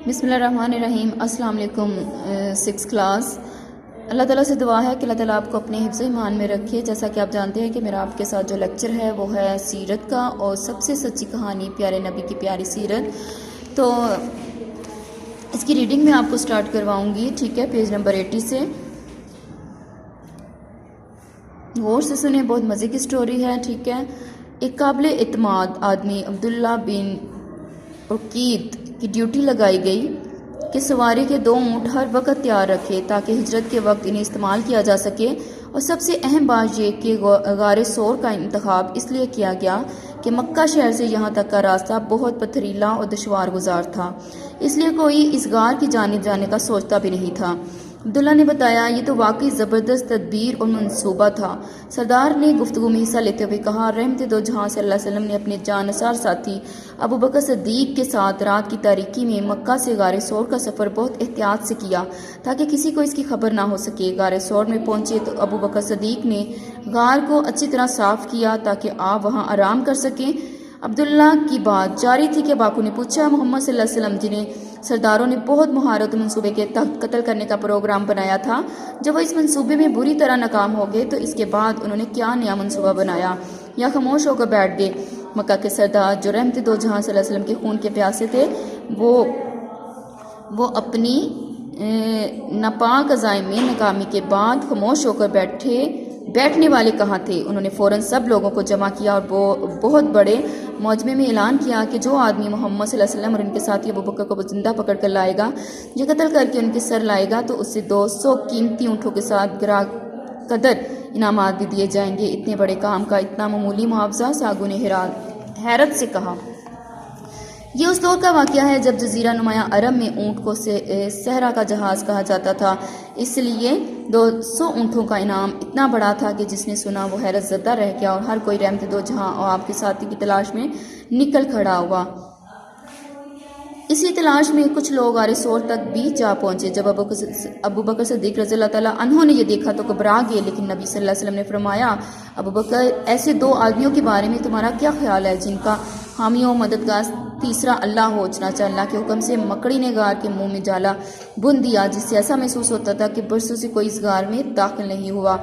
بسم اللہ الرحمن الرحیم۔ السلام علیکم 6 کلاس۔ اللہ تعالیٰ سے دعا ہے کہ اللہ تعالیٰ آپ کو اپنے حفظ ایمان میں رکھے۔ جیسا کہ آپ جانتے ہیں کہ میرا آپ کے ساتھ جو لیکچر ہے وہ ہے سیرت کا، اور سب سے سچی کہانی پیارے نبی کی پیاری سیرت۔ تو اس کی ریڈنگ میں آپ کو سٹارٹ کرواؤں گی، ٹھیک ہے، پیج نمبر 80 سے۔ غور سے سنیں، بہت مزے کی سٹوری ہے، ٹھیک ہے۔ ایک قابل اعتماد آدمی عبداللہ بن عقید کی ڈیوٹی لگائی گئی کہ سواری کے 2 اونٹ ہر وقت تیار رکھے تاکہ ہجرت کے وقت انہیں استعمال کیا جا سکے، اور سب سے اہم بات یہ کہ غار ثور کا انتخاب اس لیے کیا گیا کہ مکہ شہر سے یہاں تک کا راستہ بہت پتھریلا اور دشوار گزار تھا، اس لیے کوئی اس غار کی جانب جانے کا سوچتا بھی نہیں تھا۔ عبداللہ نے بتایا، یہ تو واقعی زبردست تدبیر اور منصوبہ تھا۔ سردار نے گفتگو میں حصہ لیتے ہوئے کہا، رحمت دو جہاں صلی اللہ علیہ وسلم نے اپنے جانثار ساتھی ابو بکر صدیق کے ساتھ رات کی تاریکی میں مکہ سے غار ثور کا سفر بہت احتیاط سے کیا تاکہ کسی کو اس کی خبر نہ ہو سکے۔ غار ثور میں پہنچے تو ابو بکر صدیق نے غار کو اچھی طرح صاف کیا تاکہ آپ وہاں آرام کر سکیں۔ عبداللہ کی بات جاری تھی کہ باکو نے پوچھا، محمد صلی اللہ علیہ وسلم جنہیں سرداروں نے بہت مہارت و منصوبے کے تحت قتل کرنے کا پروگرام بنایا تھا، جب وہ اس منصوبے میں بری طرح ناکام ہو گئے تو اس کے بعد انہوں نے کیا نیا منصوبہ بنایا، یا خاموش ہو کر بیٹھ گئے؟ مکہ کے سردار جو رحمت دو جہاں صلی اللہ علیہ وسلم کے خون کے پیاسے تھے، وہ اپنی ناپاک عزائم میں ناکامی کے بعد خاموش ہو کر بیٹھنے والے کہاں تھے؟ انہوں نے فوراً سب لوگوں کو جمع کیا اور بہت بڑے موجمے میں اعلان کیا کہ جو آدمی محمد صلی اللہ علیہ وسلم اور ان کے ساتھی ابو بکر کو زندہ پکڑ کر لائے گا، جو قتل کر کے ان کے سر لائے گا، تو اس سے 200 قیمتی اونٹوں کے ساتھ گراں قدر انعامات بھی دیے جائیں گے۔ اتنے بڑے کام کا اتنا معمولی معاوضہ؟ ساگو نے حیرت سے کہا۔ یہ اس دور کا واقعہ ہے جب جزیرہ نمایاں عرب میں اونٹ کو صحرا کا جہاز کہا جاتا تھا، اس لیے 200 اونٹوں کا انعام اتنا بڑا تھا کہ جس نے سنا وہ حیرت زدہ رہ گیا، اور ہر کوئی رحمت دو جہاں اور آپ کے ساتھی کی تلاش میں نکل کھڑا ہوا۔ اسی تلاش میں کچھ لوگ غار ثور تک بھی جا پہنچے۔ جب ابو بکر صدیق رضی اللہ تعالیٰ عنہ نے یہ دیکھا تو گھبرا گئے، لیکن نبی صلی اللہ علیہ وسلم نے فرمایا، ابو بکر، ایسے 2 آدمیوں کے بارے میں تمہارا کیا خیال ہے جن کا حامی و مددگار تیسرا اللہ ہو؟ چنانچہ اللہ کے حکم سے مکڑی نے غار کے منہ میں جالا بن دیا، جس سے ایسا محسوس ہوتا تھا کہ برسوں سے کوئی اس غار میں داخل نہیں ہوا۔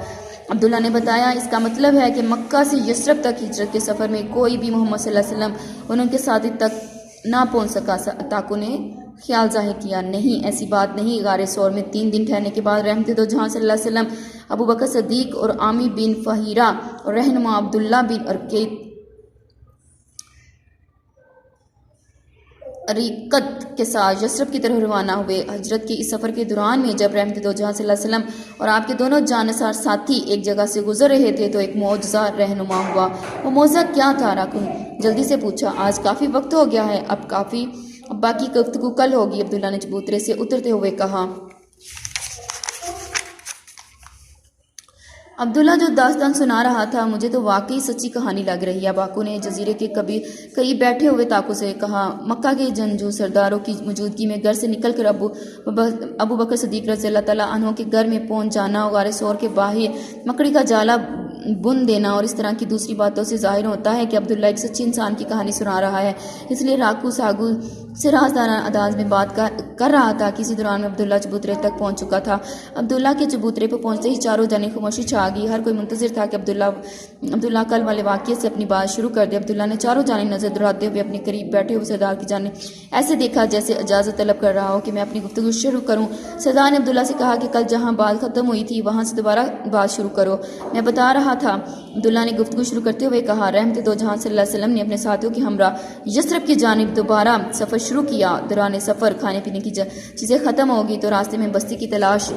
عبداللہ نے بتایا، اس کا مطلب ہے کہ مکہ سے یثرب تک ہجرت کے سفر میں کوئی بھی محمد صلی اللہ علیہ وسلم اور ان کے ساتھی تک نہ پہنچ سکا۔ تاکو نے خیال ظاہر کیا، نہیں، ایسی بات نہیں۔ غار ثور میں 3 دن ٹھہرنے کے بعد رحمت دو جہاں صلی اللہ علیہ وسلم، ابو بکر صدیق اور عامی بن فہیرہ اور رہنما عبداللہ بن عریقت کے ساتھ یثرب کی طرف روانہ ہوئے۔ ہجرت کے اس سفر کے دوران میں جب رحمت دو جہاں صلی اللہ علیہ وسلم اور آپ کے دونوں جانثار ساتھی ایک جگہ سے گزر رہے تھے تو ایک معجزہ رہنما ہوا۔ وہ معجزہ کیا تھا؟ راکو جلدی سے پوچھا۔ آج کافی وقت ہو گیا ہے، اب باقی گفتگو کل ہوگی، عبداللہ نے چبوترے سے اترتے ہوئے کہا۔ عبداللہ جو داستان سنا رہا تھا، مجھے تو واقعی سچی کہانی لگ رہی ہے۔ باکو نے جزیرے کے قریب بیٹھے ہوئے تاکو سے کہا، مکہ کے جنگجو سرداروں کی موجودگی میں گھر سے نکل کر ابو بکر صدیق رضی اللہ تعالیٰ عنہ کے گھر میں پہنچ جانا، غار ثور کے باہر مکڑی کا جالا بن دینا اور اس طرح کی دوسری باتوں سے ظاہر ہوتا ہے کہ عبداللہ ایک سچی انسان کی کہانی سنا رہا ہے۔ اس لیے راکو ساگو سے رازدارانہ انداز میں بات کر رہا تھا کہ اسی دوران میں عبداللہ چبوترے تک پہنچ چکا تھا۔ عبداللہ کے چبوترے پر پہنچتے ہی چاروں جانب خاموشی چھا گئی۔ ہر کوئی منتظر تھا کہ عبداللہ کل والے واقعے سے اپنی بات شروع کر دے۔ عبداللہ نے چاروں جانب نظر دوڑاتے ہوئے اپنے قریب بیٹھے ہوئے سردار کی جانب ایسے دیکھا جیسے اجازت طلب کر رہا ہو کہ میں اپنی گفتگو شروع کروں۔ سردار نے عبداللہ سے کہا کہ کل جہاں بات ختم ہوئی تھی وہاں سے دوبارہ بات شروع کرو۔ میں بتا رہا تھا، عبداللہ نے گفتگو شروع کرتے ہوئے کہا، رحمت دو جہاں صلی اللہ علیہ وسلم نے اپنے ساتھیوں کے ہمراہ یثرب کی جانب دوبارہ سفر شروع کیا۔ دوران سفر کھانے پینے کی چیزیں ختم ہو گئی تو راستے میں بستی کی تلاش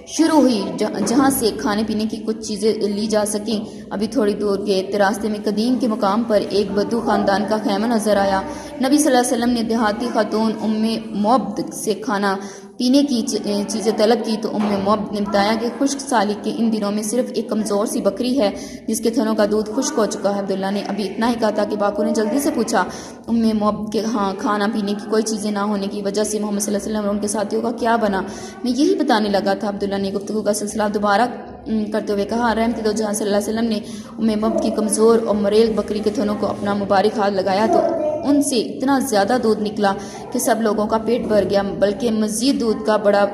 شروع ہوئی جہاں سے کھانے پینے کی کچھ چیزیں لی جا سکیں۔ ابھی تھوڑی دور گئے تو راستے میں قدیم کے مقام پر ایک بدو خاندان کا خیمہ نظر آیا۔ نبی صلی اللہ علیہ وسلم نے دیہاتی خاتون ام معبد سے کھانا پینے کی چیزیں طلب کی تو ام معبد نے بتایا کہ خشک سالی کے ان دنوں میں صرف ایک کمزور سی بکری ہے جس کے تھنوں کا دودھ خشک ہو چکا ہے۔ عبداللہ نے ابھی اتنا ہی کہا تھا کہ باکو نے جلدی سے پوچھا، ام معبد کے ہاں کھانا پینے کی کوئی چیزیں نہ ہونے کی وجہ سے محمد صلی اللہ علیہ وسلم اور ان کے ساتھیوں کا کیا بنا؟ میں یہی بتانے لگا تھا۔ عبداللہ نے گفتگو کا سلسلہ دوبارہ کرتے ہوئے کہا، رحمت دو جہاں صلی اللہ علیہ وسلم نے ام معبد کی کمزور اور مریل بکری کے تھنوں کو اپنا مبارک ہاتھ لگایا تو ان سے اتنا زیادہ دودھ نکلا کہ سب لوگوں کا پیٹ بھر گیا، بلکہ مزید دودھ کا بڑا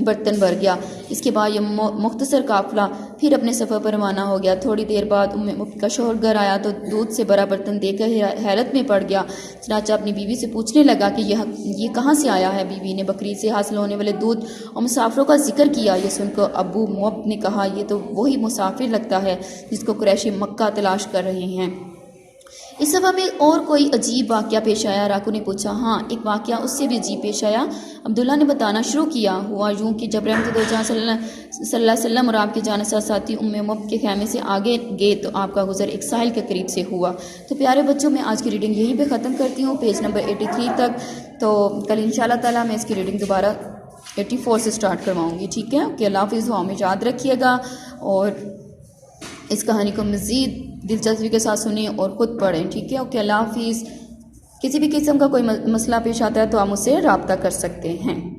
برتن بھر گیا۔ اس کے بعد یہ مختصر قافلہ پھر اپنے سفر پر روانہ ہو گیا۔ تھوڑی دیر بعد مبی کا شوہر گھر آیا تو دودھ سے بڑا برتن دیکھ کر حیرت میں پڑ گیا۔ چنانچہ اپنی بیوی سے پوچھنے لگا کہ یہ کہاں سے آیا ہے۔ بیوی نے بکری سے حاصل ہونے والے دودھ اور مسافروں کا ذکر کیا۔ یہ سن کر ابو موب نے کہا، یہ تو وہی مسافر لگتا ہے جس کو قریشی مکہ تلاش کر رہے ہیں۔ اس سفر میں اور کوئی عجیب واقعہ پیش آیا؟ راکو نے پوچھا۔ ہاں، ایک واقعہ اس سے بھی عجیب پیش آیا۔ عبداللہ نے بتانا شروع کیا۔ ہوا یوں کہ جب رحمت دو جہاں صلی اللہ علیہ وسلم اور آپ کے جانشین ساتھی موب کے خیمے سے آگے گئے تو آپ کا گزر ایک ساحل کے قریب سے ہوا۔ تو پیارے بچوں، میں آج کی ریڈنگ یہیں پہ ختم کرتی ہوں، پیج نمبر 83 تک۔ تو کل انشاءاللہ تعالیٰ میں اس کی ریڈنگ دوبارہ 84 سے سٹارٹ کرواؤں گی، ٹھیک ہے؟ کہ اللہ حافظ، دعاؤں میں یاد رکھیے گا اور اس کہانی کو مزید دلچسپی کے ساتھ سنیں اور خود پڑھیں، ٹھیک ہے؟ اوکے، اللہ حافظ۔ کسی بھی قسم کا کوئی مسئلہ پیش آتا ہے تو آپ مجھ سے رابطہ کر سکتے ہیں۔